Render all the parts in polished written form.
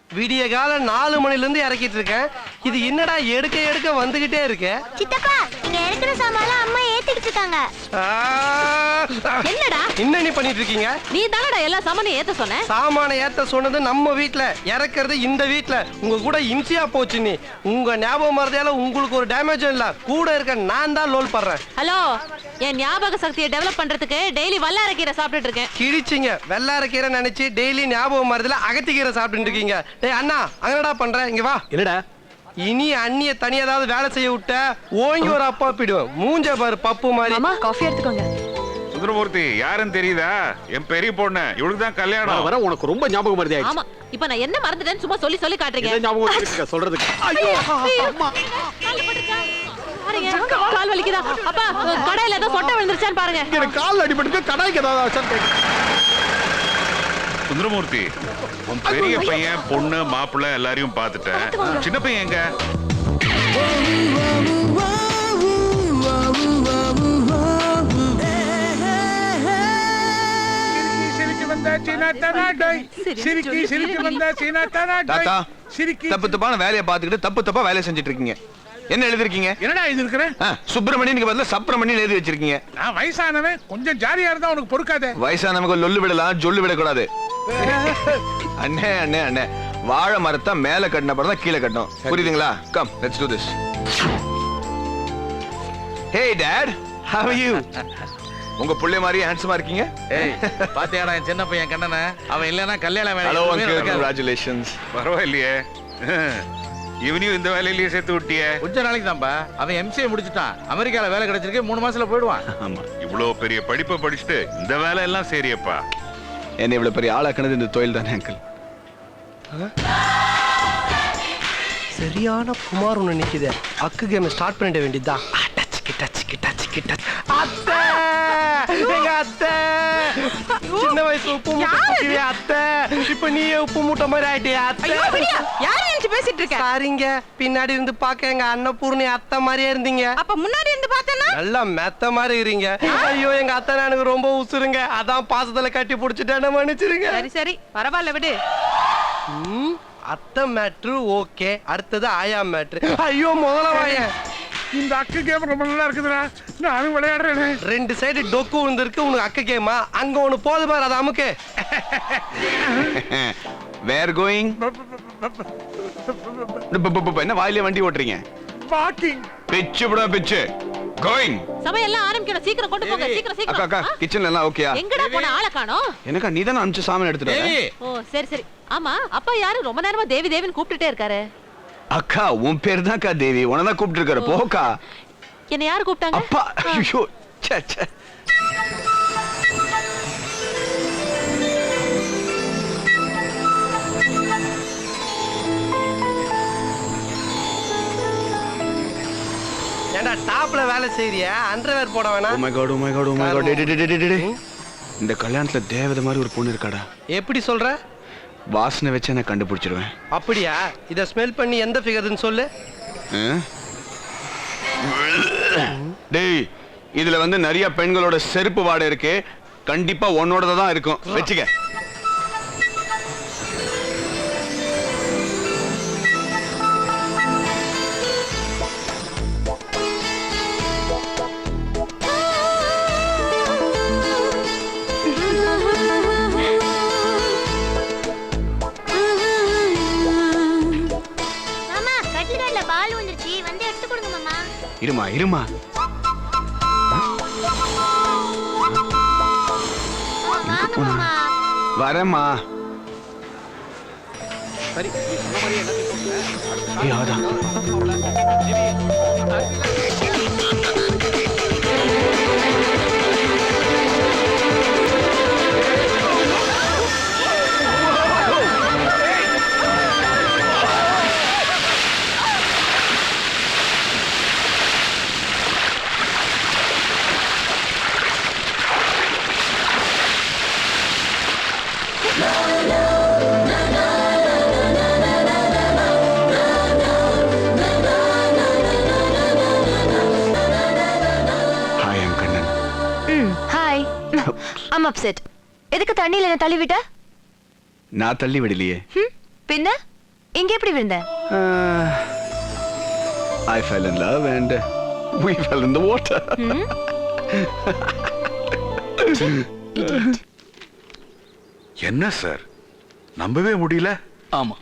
விடிய காலம் 4 மணில இருந்து இறக்கிட்டு இருக்கேன். இது என்னடா எடுக்க எடுக்க வந்துகிட்டே இருக்கு. சித்தப்பா, இங்க இருக்கிற சாமான்லாம் அம்மா ஏத்திக்கிட்டு இருக்காங்க. என்னடா என்ன நீ பண்ணிட்டு இருக்கீங்க? நீ தானடா எல்லா சாமானையும் ஏத்த சொன்ன. சாமான ஏத்த சொன்னது நம்ம வீட்ல, இறக்குறது இந்த வீட்ல. உங்க கூட இம்சியா போச்சு. நீ உங்க ஞாபகம் மறதியால உங்களுக்கு ஒரு டேமேஜும் இல்ல. கூட இருக்க நான் தான் லோல் பண்றேன். ஹலோ, என் ஞாபக சக்தியை டெவலப் பண்றதுக்கு டெய்லி வல்லாரக்கீரை சாப்பிட்டுட்டு இருக்கேன். கிழிச்சிங்க. வெள்ளாரக்கீரை நினைச்சு டெய்லி ஞாபகம் மறதில அகத்திக்கீரை சாப்பிட்டு இருக்கீங்க. டேய் அண்ணா, அங்கடா பண்ற? இங்க வா. என்னடா? இனி அண்ணிய தனியா ஏதாவது வேலை செய்ய விட்ட ஓங்கி ஒரு அப்பா போயிடுவேன். மூஞ்ச பாரு பப்பு மாதிரி. அம்மா காஃபி எடுத்துக்கோங்க. சுந்தரமூர்த்தி யாருன்னு தெரியுதா? என் பெரிய பொண்ணு. இவளுக்கு தான் கல்யாணம். வர உனக்கு ரொம்ப ஞாபகம் மறதி ஆயிடுச்சு. ஆமா, இப்போ நான் என்ன மறந்துட்டேன்னு சும்மா சொல்லி சொல்லி காட்டுறீங்க. என்ன ஞாபகம் இருக்கு சொல்றதுக்கு? ஐயோ அம்மா. பாருங்க, கால் வலிக்குதா? அப்பா, கடையில ஏதோ சொட்டை விழுந்துருச்சான்னு பாருங்க. எனக்கு கால் அடிபட்டு கடாய்க்கு ஏதாவது சுந்தரமூர்த்தி, உன் பெரிய பையன் பொண்ணு மாப்பிள்ளை எல்லாரையும் பார்த்துட்டேன். சின்ன பையன் எங்க? தப்பு தப்பான வேலையை பார்த்துக்கிட்டு தப்பு தப்பா வேலையை செஞ்சுட்டு இருக்கீங்க. என்ன எழுதிருக்கீங்க? என்னடா எழுதிருக்கிறேன்? சுப்பிரமணியனுக்கு பதிலா சப்ரமணியன் எழுதி வச்சிருக்கீங்க. நான் வயசானவன், கொஞ்சம் ஜாலியா இருந்தா உனக்கு பொறுக்காதே. வயசானவங்க லொல்லு விடலாம், ஜொல்லு விடக்கூடாது. அண்ணே அண்ணே அண்ணே, வாழை மரத்தை மேல கட்டின படம் தான் கீழே கட்டணும். புரியுதுங்களா? Come let's to this. Hey dot, how are you? உங்க புள்ளை மாதிரி ஹேண்ட்ஸமா இருக்கீங்க. ஏய், பாத்தியாடா என் சின்ன பையன் கண்ணன? அவன் இல்லனா கல்யாணம் வேணாம். Hello uncle, congratulations. பரவாயில்லையே, இவனையும் இந்த வேலையிலேயே சேர்த்து விட்டியே. கொஞ்ச நாளைக்கு தான்ப்பா. அவன் எம்சிஏ முடிச்சுட்டான். அமெரிக்கால வேலை கிடைச்சிருக்கு. 3 மாசத்துல போயிடுவான். ஆமா, இவ்வளவு பெரிய படிப்பை படிச்சுட்டு இந்த வேலை எல்லாம் சரியப்பா. என்ன இவ்வளவு பெரிய ஆளாக்குனது இந்த தொழில் தானே அங்கிள். சரியான குமார் ஒண்ணு நிக்குது. அக்கு கேம் ஸ்டார்ட் பண்ணிட வேண்டியதா. அத்தை, எங்க அத்தை, சின்ன வயசு உப்பு மூட்டை அத்தை, இப்ப நீயே உப்பு மூட்டை மாதிரி ஆயிட்டியா அத்தை? யாரை நினைச்சு பேசிட்டு இருக்க? சாரிங்க, பின்னாடி இருந்து பாக்க எங்க அன்னபூர்ணி அத்தை மாதிரியே இருந்தீங்க. அப்ப முன்னாடி இருந்து பார்த்தனா நல்லா மெத்த மாதிரி இருங்க. ஐயோ, எங்க அத்தை எனக்கு ரொம்ப உசுருங்க. அதான் பாசத்துல கட்டி புடிச்சிட்டேன்னு மன்னிச்சிருங்க. சரி சரி, பரவாயில்ல விடு. அத்தை மேட்ரு ஓகே, அடுத்தது ஆயா மேட்ரு. ஐயோ முதல்ல வாயேன். இந்த அக்கு கேம் ரொம்ப நல்லா இருக்குதுடா. நானும் விளையாடுறேன். 2 சைடு டொக்கு விழுந்திருக்கு. உனக்கு அக்கு கேமா? அங்க ஒண்ணு போது பாரு, அது அமுக்கு. வேர் கோயிங்? என்ன வாயிலே வண்டி ஓட்டுறீங்க? வாக்கிங். பிச்சு விட பிச்சு. கோயிங். சமையல்லாம் ஆரம்பிக்கணும். சீக்கிரம் கொண்டு போங்க. சீக்கிரம் அக்கா சீக்கிரம். அக்கா, கிச்சன்ல எல்லாம் ஓகேயா? எங்கடா போன? ஆளை காணோம். எனக்கா நீ தான அனுப்பிச்சு சாமான் எடுத்துட்டு வர? ஓ சரி சரி. ஆமா, அப்பா யாரு ரொம்ப நேரமா தேவி தேவின்னு கூப்பிட்டுட்டே இருக்காரு? அக்கா, உன் பேர் தான்க்கா தேவி. உனதான் கூப்பிட்டு இருக்காரு. போக்கா. என்ன யாரு கூப்பிட்டாங்க? அப்பா. ஐயோ ச்சே ச்சே. ஏண்டா டாப்ல வேலை செய்யறியா? அண்டர்வேர் போட வேணாம். Oh my god, oh my god, oh my god. டே இந்த கல்யாணத்துல தேவதை மாதிரி ஒரு பொண்ணு இருக்காடா. எப்படி சொல்ற? வாசனை வச்சு நான் கண்டுபிடிச்சிடுவேன். அப்படியா? இத ஸ்மெல் பண்ணி எந்த ஃபிகர்னு சொல்லு. டேய், இதுல வந்து நிறைய பெண்களோட செருப்பு வாடை இருக்கு. கண்டிப்பா உன்னோட தான் இருக்கும். வெச்சுக்க. மாமா, கட்டில பால் வந்துருச்சு. வந்து எடுத்து கொடுங்க மாமா. இருமா இருமா. வாங்க மாமா. வரேம்மா. சரி, நீ சொன்ன மாதிரி எல்லாத்தையும் யாரா? I'm upset. எதுக்கு தண்ணியில என்ன தள்ளி விட்ட? நான் தள்ளி விடலையே. பின்ன இங்க எப்படி விழுந்த? I fell in love and we fell in the water. என்ன சார் நம்பவே முடியல. ஆமா,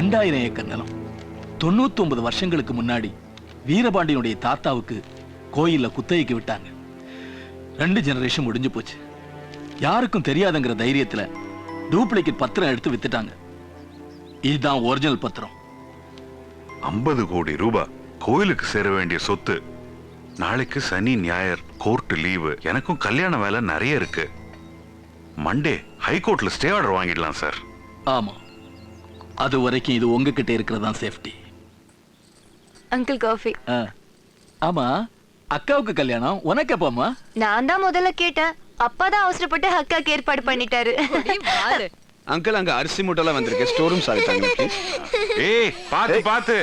2000 ஏக்கர் நிலம் 99 வருஷங்களுக்கு முன்னாடி வீரபாண்டியனுடைய தாத்தாவுக்கு கோயில்ல குத்தகைக்கு விட்டாங்க. 2 ஜெனரேஷன் முடிஞ்சு போச்சு. யாருக்கும் தெரியாதுங்கிற தைரியத்துல டூப்ளிகேட் பத்திரம் எடுத்து வித்துட்டாங்க. இதுதான் ஒரிஜினல் பத்திரம். 50 கோடி ரூபாய் கோயிலுக்கு சேர வேண்டிய சொத்து. நாளைக்கு சனி ஞாயிறு கோர்ட் லீவு. எனக்கும் கல்யாண வேலை நிறைய இருக்கு. மண்டே ஹைகோர்ட்ல ஸ்டே ஆர்டர் வாங்கிடலாம் சார். ஆமா, அது வரைக்கும் இது உங்ககிட்ட இருக்கிறதா சேஃப்டி. Uncle coffee. ஆமா, அக்காவுக்கு கல்யாணம் உனக்கு எப்பமா? நான் தான் முதல்ல கேட்டேன். அப்பா தான் அவசரப்பட்டு அக்காக்கு ஏற்பாடு பண்ணிட்டாரு. அங்கிள் அங்க அரிசி மூட்டைலாம் வந்திருக்கு. ஸ்டோர் ரூம் சாரி தங்களுக்கு. ஏய் பாத்து பாத்து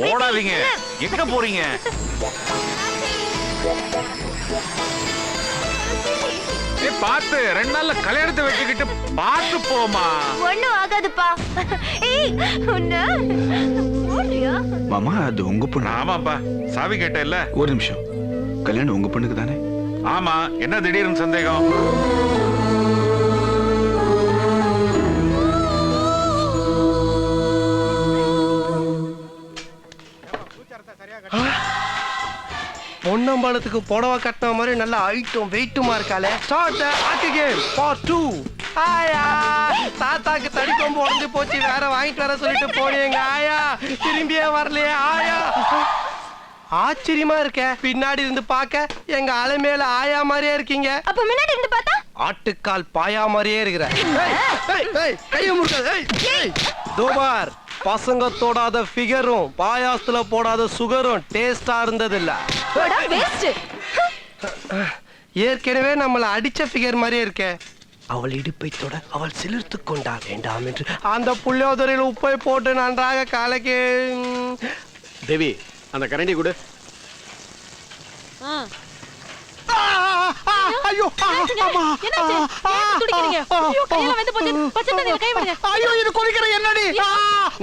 ஓடாதீங்க. எங்க போறீங்க? ஏய் பாத்து 2 நாள்ல கல்யாணத்தை வச்சுக்கிட்டு பாத்து போமா. ஒண்ணும் ஆகாதுப்பா. ஏய் உன்ன ஓடியா? மாமா அது உங்க பொண்ணு. ஆமாப்பா, சாவி கேட்ட இல்ல. ஒரு நிமிஷம், கல்யாணம் உங்க பொண்ணுக்கு தானே? ஆமா, என்ன திடீர்னு சந்தேகம்? பொன்னம்பலத்துக்கு புடவை கட்டின மாதிரி நல்ல ஹைட்டும் வெயிட்டுமா இருக்காளே. Start the art game part 2. ஆயா, தாத்தாக்கு தடிக்கொம்பு உடைஞ்சு போச்சு, வேற வாங்கிட்டு வர சொல்லிட்டு போனீங்க. ஆயா திரும்பியே வரலையே. ஆயா ஆச்சரியமா இருக்க. பின்னாடி இருந்து பார்க்க எங்க அலைமேல ஆயா மாதிரியே இருக்கீங்க. அப்ப முன்னாடி இருந்து பார்த்தா ஆட்டுக்கால் பாயா மாதிரியே இருக்கிற. கைய முறுக்காத. தோபார், பசங்க தொடாத ஃபிகரும் பாயாசத்துல போடாத சுகரும் டேஸ்டா இருந்தது இல்ல. ஏற்கனவே நம்மள அடிச்ச ஃபிகர் மாதிரியே இருக்க. அவள் இடுப்பை தொட அவள் சிலிர்த்து கொண்டா வேண்டாம் என்று அந்த புள்ளியோதரையில் உப்பை போட்டு நன்றாக காலைக்கு. தேவி, அந்த கரண்டி கொடு. ஐயோ இது கொதிக்கிற என்னடி.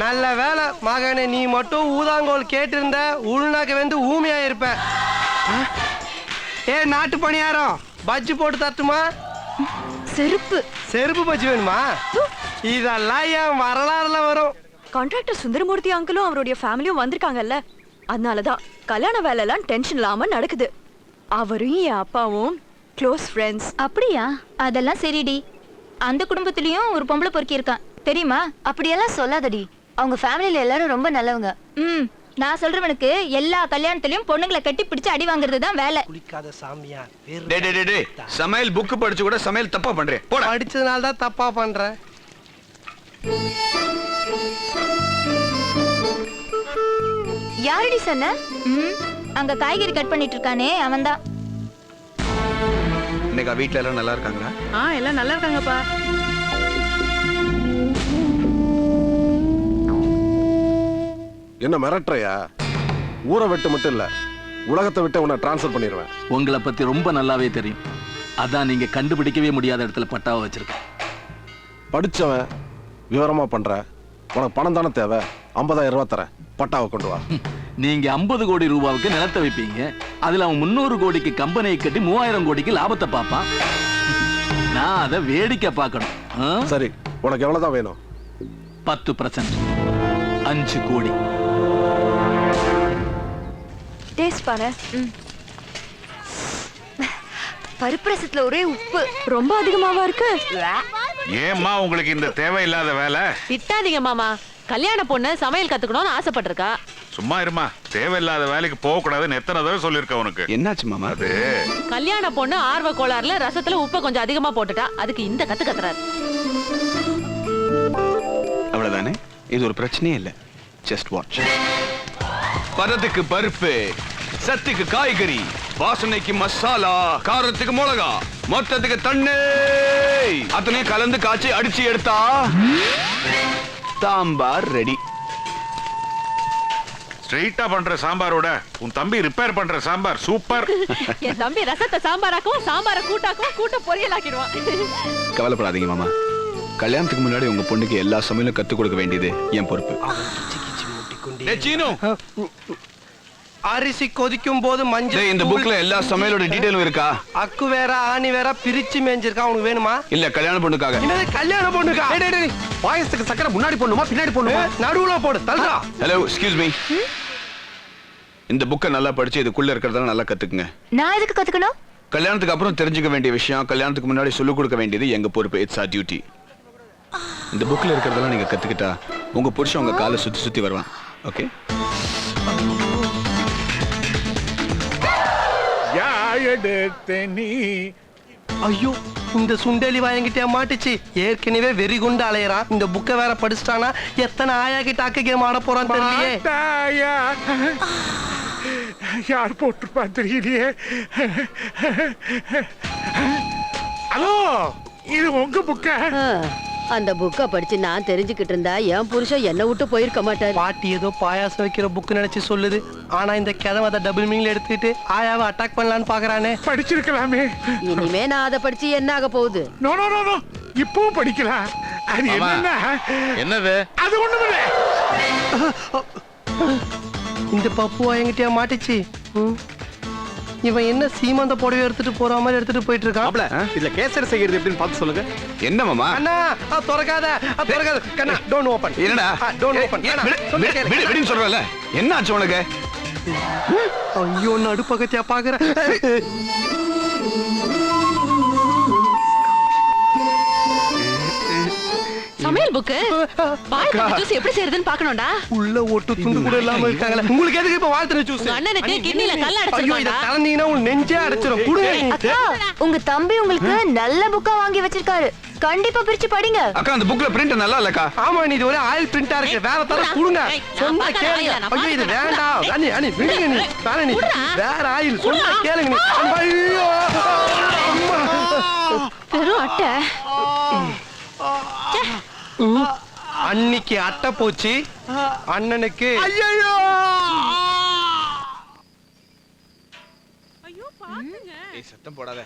நல்ல வேலை மகனே, நீ மட்டும் ஊதாங்கோல் கேட்டிருந்த உள்நாக்க வந்து ஊமையா இருப்ப. ஏ நாட்டு பணியாரம், பஜ்ஜி போட்டு தட்டுமா? செருப்பு பஜ்ஜி வேணுமா? இதெல்லாம் என் வரலாறுல வரும். கான்ட்ராக்டர் சுந்தரமூர்த்தி அங்கிளும் அவருடைய ஃபேமிலியும் வந்திருக்காங்கல்ல, அதனாலதான் கல்யாண வேலை எல்லாம் டென்ஷன் இல்லாம நடக்குது. அவரும் என் அப்பாவும் க்ளோஸ் ஃப்ரெண்ட்ஸ். அப்படியா? அதெல்லாம் சரிடி. அந்த குடும்பத்திலயும் ஒரு பொம்பளை பொறுக்கி இருக்கான் தெரியுமா? அப்படியெல்லாம் சொல்லாதடி. அவங்க ஃபேமிலில எல்லாரும் ரொம்ப நல்லவங்க. நான் சொல்றவனுக்கு எல்லா கல்யாணத்திலயும் பொண்ணுங்களை கட்டி பிடிச்சு அடி வாங்குறது தான் வேலை. குளிக்காத சாமியா. சமையல் புக் படிச்சு கூட சமையல் தப்பா பண்றேன். போடா. படிச்சதுனால தான் தப்பா பண்றேன். யாரடி சொன்ன? அங்க காய்கறி கட் பண்ணிட்டு இருக்கானே அவன்தான். இன்னைக்கு வீட்ல எல்லாம் நல்லா இருக்காங்களா? எல்லாம் நல்லா இருக்காங்கப்பா. என்ன மிரட்டுறையா? ஊரை விட்டு மட்டும் இல்ல, உலகத்தை விட்டு உன்னை டிரான்ஸ்ஃபர் பண்ணிடுவேன். உங்களை பத்தி ரொம்ப நல்லாவே தெரியும். அதான் நீங்க கண்டுபிடிக்கவே முடியாத இடத்துல பட்டாவை வச்சிருக்க. படிச்சவன் விவரமா பண்ற. உனக்கு பணம் தானே தேவை. 50,000 ரூபாய் தரேன், பட்டாவை கொண்டு வா. நீங்க 50 கோடி ரூபாவுக்கு நிலத்தை வைப்பீங்க. அதுல அவன் 300 கோடிக்கு கம்பெனியை கட்டி 3000 கோடிக்கு லாபத்தை பார்ப்பான். நான் அதை வேடிக்கை பார்க்கணும். சரி, உனக்கு எவ்வளவுதான் வேணும்? 10%, 5 கோடி. டேஸ்ட் பாரு. பருப்பு ரசத்துல ஒரே உப்பு ரொம்ப அதிகமாவா இருக்கு. ஏம்மா உங்களுக்கு இந்த தேவையில்லாத வேலை? திட்டாதீங்க மாமா. கல்யாண பொண்ணு சமையல் கத்துக்கணும்னு ஆசைப்பட்டிருக்கா. சும்மா இருமா. தேவையில்லாத வேலைக்கு போக கூடாதுன்னு எத்தனை தடவை சொல்லிருக்க உனக்கு? என்னாச்சு மாமா? அது கல்யாண பொண்ணு ஆர்வ கோளாறுல ரசத்துல உப்பை கொஞ்சம் அதிகமா போட்டுட்டா. அதுக்கு இந்த கத்து கத்துறாரு. அவ்வளவுதானே, இது ஒரு பிரச்சனையே இல்ல. Just watch. பதத்துக்கு பருப்பு, சத்துக்கு காய்கறி, வாசனைக்கு மசாலா, காரத்துக்கு மிளகா, மொத்தத்துக்கு தண்ணி, அத்தனையும் கலந்து காய்ச்சி அடிச்சு எடுத்தா சாம்பார் ரெடி. ஸ்ட்ரெயிட்டா பண்ற சாம்பாரோட உன் தம்பி ரிப்பேர் பண்ற சாம்பார் சூப்பர். என் தம்பி ரசத்தை சாம்பாராக்கவும் சாம்பார கூட்டாக்கவும் கூட்ட பொரியலாக்கிடுவான். கவலைப்படாதீங்க மாமா, கல்யாணத்துக்கு முன்னாடி உங்க பொண்ணுக்கு எல்லா சமையலும் கத்துக் கொடுக்க வேண்டியது என் பொறுப்பு. டேய் சீனு, அரிசி கொதிக்கும் போது மஞ்சள் இந்த புக்ல எல்லா சமையலோட டீடைலும் இருக்கா? அக்கு வேற ஆணி வேற பிரிச்சு மேஞ்சிருக்கா. உனக்கு வேணுமா? இல்ல கல்யாண பொண்ணுக்காக. என்னது கல்யாண பொண்ணுக்கா? பாயசத்துக்கு சக்கரை முன்னாடி போடணுமா பின்னாடி போடணுமா? நடுவுல போடு, தள்ளுடா. ஹலோ எக்ஸ்கியூஸ் மீ, இந்த புக்கை நல்லா படிச்சு இதுக்குள்ள இருக்கிறதெல்லாம் நல்லா கத்துக்குங்க. நான் எதுக்கு கத்துக்கணும்? கல்யாணத்துக்கு அப்புறம் தெரிஞ்சுக்க வேண்டிய விஷயம் கல்யாணத்துக்கு முன்னாடி சொல்லிக் கொடுக்க வேண்டியது எங்க பொறுப்பு. It's our duty. இந்த புக்ல இருக்கிறதெல்லாம் நீங்க கத்துக்கிட்டா உங்க புருஷன் உங்க காலை சுத்தி சுத்தி வருவான். ஓகே? நீ ஐயோ, இந்த சுண்டேலி வாங்கிட்டே மாட்டுச்சு. ஏற்கனவே வெறி குண்டு அலையறான். இந்த புக்கை வேற படிச்சுட்டானா எத்தனை ஆயா கிட்ட அக்க கேம் ஆட போறான் தெரியலையே. யார் போட்டிருப்பா தெரியலையே. ஹலோ, இது உங்க புக்கா? அந்த புக்கை படிச்சு நான் தெரிஞ்சுக்கிட்டு இருந்தா என் புருஷன் என்ன விட்டு போயிருக்க மாட்டாரு. பாட்டி ஏதோ பாயாசம் வைக்கிற புக் நினைச்சு சொல்லுது. ஆனா இந்த கிழமை அதை டபுள் மீனில் எடுத்துக்கிட்டு ஆயாவை அட்டாக் பண்ணலான்னு பாக்குறானே. படிச்சிருக்கலாமே. இனிமே நான் அதை படிச்சு என்ன ஆக போகுது? நோ நோ நோ நோ, இப்பவும் படிக்கலாம். அது என்னன்னா, என்னது? அது ஒண்ணுமில்ல. இந்த பப்பு என்கிட்டயா மாட்டுச்சு. இவன் என்ன சீமந்த புடவை எடுத்துட்டு போற மாதிரி எடுத்துட்டு போயிட்டு இருக்கான். இதுல கேசரி செய்யறது எப்படின்னு பார்த்து சொல்லுங்க. என்ன மாமா? அண்ணா, திறக்காத திறக்காத கண்ணா. Don't open. என்னடா? Don't open. விடுன்னு சொல்றல. என்ன ஆச்சு உனக்கு? ஐயோ, நடுப்பக்கத்தையா பாக்குற. சமையல் புக்கு பாயசம் ஜூஸ் எப்படி செய்யறதுன்னு பார்க்கணும்டா. உள்ள ஒட்டு துண்டு கூட இல்லாம இருக்காங்களே. உங்களுக்கு எதுக்கு இப்ப வாழ்த்துற ஜூஸ்? அண்ணனுக்கு கிட்னில கல்ல ஐயோ, இத அடைச்சிருக்காடா. கலந்தீங்கன்னா உன் நெஞ்சே அடைச்சிரும். குடுங்க. அக்கா, உங்க தம்பி உங்களுக்கு நல்ல புக்கா வாங்கி வச்சிருக்காரு. கண்டிப்பா பிரிச்சு படிங்க. அக்கா, அந்த புக்ல பிரிண்ட் நல்லா இல்லக்கா. ஆமா, நீ இது ஒரு ஆயில் பிரிண்டா இருக்கு. வேற தர குடுங்க. சொன்னா கேளுங்க. ஐயோ, இது வேண்டாம். அண்ணி அண்ணி விடுங்க. நீ வேற நீ வேற ஆயில் சொன்னா கேளுங்க. நீ ஐயோ, அம்மா. வெறும் அட்டை. அன்னைக்கு அட்டை போச்சு. அண்ணனுக்கு ஐயோ, ஐயோ பாத்துங்க. ஏய் சத்தம் போடாத.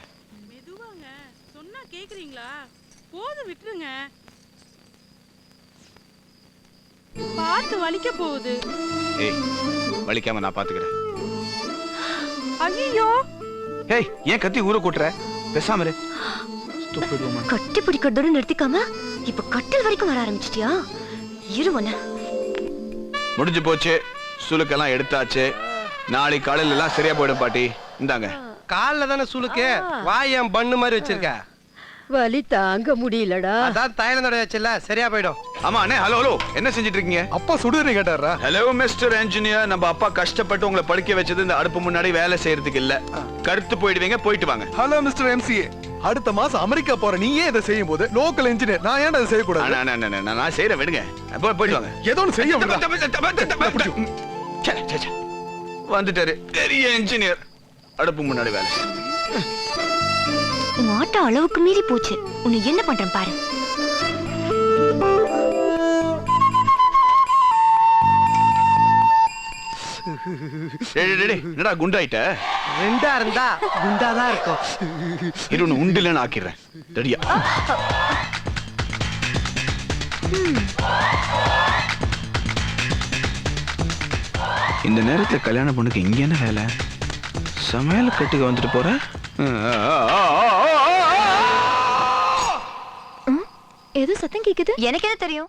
மெதுவாங்க. சொன்னா கேக்குறீங்களா? போது விட்டுருங்க. பார்த்து வலிக்க போகுது. ஏய் வலிக்காம நான் பாத்துக்கிறேன். ஐயோ, ஏய் ஏன் கத்தி ஊற கூட்டுற? பேசாம இரு. கட்டி பிடிக்கிறதோட நிறுத்திக்காம இப்ப கட்டல் வரைக்கும் வர ஆரம்பிச்சிட்டியா? இருவன முடிஞ்சு போச்சு. சுளுக்கெல்லாம் எடுத்தாச்சு. நாளைக்கு காலையில எல்லாம் சரியா போயிடும் பாட்டி. இந்தாங்க. கால்ல தானே சுளுக்கு. வாய் என் பண்ணு மாதிரி வச்சிருக்க. வலி தாங்க முடியலடா. அதான் தைலந்தோட வச்சுல சரியா போயிடும். ஆமா அண்ணே. ஹலோ ஹலோ, என்ன செஞ்சிட்டு இருக்கீங்க? அப்பா சுடுதண்ணி கேட்டாரா? ஹலோ மிஸ்டர் என்ஜினியர், நம்ம அப்பா கஷ்டப்பட்டு உங்களை படிக்க வச்சது இந்த அடுப்பு முன்னாடி வேலை செய்யறதுக்கு இல்ல. கருத்து போயிடுவீங்க, போயிட்டு வாங்க. ஹலோ மிஸ்டர் எம்சிஏ, அடுத்த மாசம் அமெரிக்கா போற நீயே இதை செய்யும் போது லோக்கல் இன்ஜினியர் நான் ஏன் அதை செய்யக்கூடாது? நான் செய்யறேன், விடுங்க. போயிட்டு வாங்க. ஏதோ ஒன்று செய்ய வந்துட்டாரு பெரிய என்ஜினியர், அடுப்பு முன்னாடி வேலை செய்ய. உன் ஆட்டம் அளவுக்கு மீறி போச்சு. உன்னை என்ன பண்றேன் பாரு. என்னடா குண்டாயிட்ட? ரெண்டா இருந்தா குண்டாதான் இருக்கும். இது ஒண்ணு உண்டுலன்னு ஆக்கிடுறேன். ரெடியா? இந்த நேரத்துல கல்யாண பொண்ணுக்கு இங்க என்ன வேலை? சமையல் கட்டுக்கு வந்துட்டு போற? எது சத்தம் கேக்குது? எனக்கு என்ன தெரியும்?